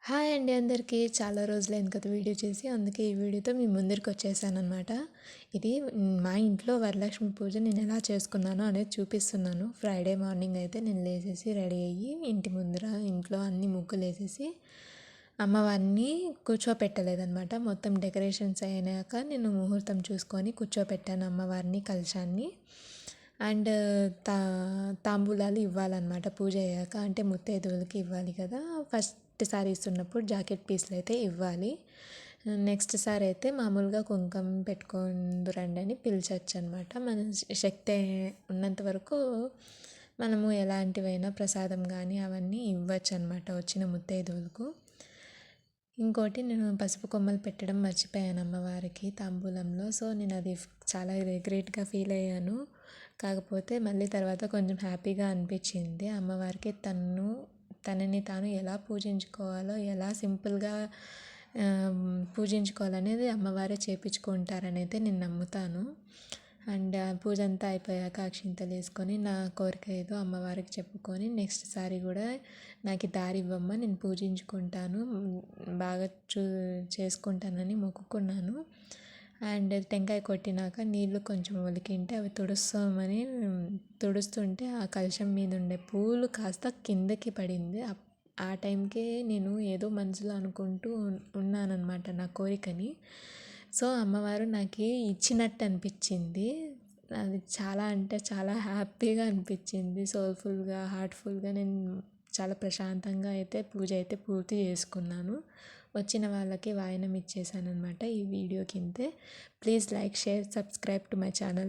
Hi అండి అందరికీ. చాలా రోజులైంది కదా వీడియో చేసి. అందుకే ఈ వీడియోతో మీ ముందరికి వచ్చేసాననమాట. ఇది మా ఇంట్లో వరలక్ష్మి పూజ నేను ఎలా చేసుకున్నానో అనేది చూపిస్తున్నాను. ఫ్రైడే మార్నింగ్ అయితే నేను లేచేసి రెడీ అయ్యి ఇంటి ముందర ఇంట్లో అన్ని ముగ్గులు వేసేసి అమ్మవారిని కూర్చోపెట్టలేదనమాట. మొత్తం డెకరేషన్స్ అయినాక నేను ముహూర్తం చూసుకొని కూర్చోపెట్టాను అమ్మవారిని, కలశాన్ని. అండ్ తా తాంబూలాలు ఇవ్వాలన్నమాట పూజ అయ్యాక. అంటే ముత్తైదువులకి ఇవ్వాలి కదా. ఫస్ట్ సారి ఇస్తున్నప్పుడు జాకెట్ పీస్లు అయితే ఇవ్వాలి. నెక్స్ట్ సారి అయితే మామూలుగా కుంకుమ పెట్టుకుందురండి అని పిలిచచ్చు అనమాట. మన శక్తి ఉన్నంత వరకు మనము ఎలాంటివైనా ప్రసాదం కానీ అవన్నీ ఇవ్వచ్చు అనమాట వచ్చిన ముత్తైదువులకు. ఇంకోటి నేను పసుపు కొమ్మలు పెట్టడం మర్చిపోయాను అమ్మవారికి తాంబూలంలో. సో నేను అది చాలా రిగ్రెట్గా ఫీల్ అయ్యాను. కాకపోతే మళ్ళీ తర్వాత కొంచెం హ్యాపీగా అనిపించింది. అమ్మవారికి తనని తాను ఎలా పూజించుకోవాలో, ఎలా సింపుల్గా పూజించుకోవాలనేది అమ్మవారే చేపించుకుంటారనైతే నేను నమ్ముతాను. అండ్ పూజ అంతా అయిపోయాక అక్షింతలు వేసుకొని నా కోరిక ఏదో అమ్మవారికి చెప్పుకొని నెక్స్ట్ సారి కూడా నాకు దారి ఇవ్వమ్మ, నేను పూజించుకుంటాను, బాగా చేసుకుంటానని మొక్కుకున్నాను. అండ్ టెంకాయ కొట్టినాక నీళ్ళు కొంచెం ఒలికింటే అవి తుడుస్తుంటే ఆ కలశం మీద ఉండే పూలు కాస్త కిందకి పడింది. ఆ టైంకే నేను ఏదో మనసులో అనుకుంటూ ఉన్నానన్నమాట నా కోరికని. సో అమ్మవారు నాకు ఇచ్చినట్టు అనిపించింది. అది చాలా అంటే చాలా హ్యాపీగా అనిపించింది. సోల్ఫుల్గా, హార్ట్ఫుల్గా నేను చాలా ప్రశాంతంగా అయితే పూజ అయితే పూర్తి చేసుకున్నాను. వచ్చిన వాళ్ళకి వాయనం ఇచ్చేసాను అనమాట ఈ వీడియో కిందే. Please like, share, subscribe to my channel.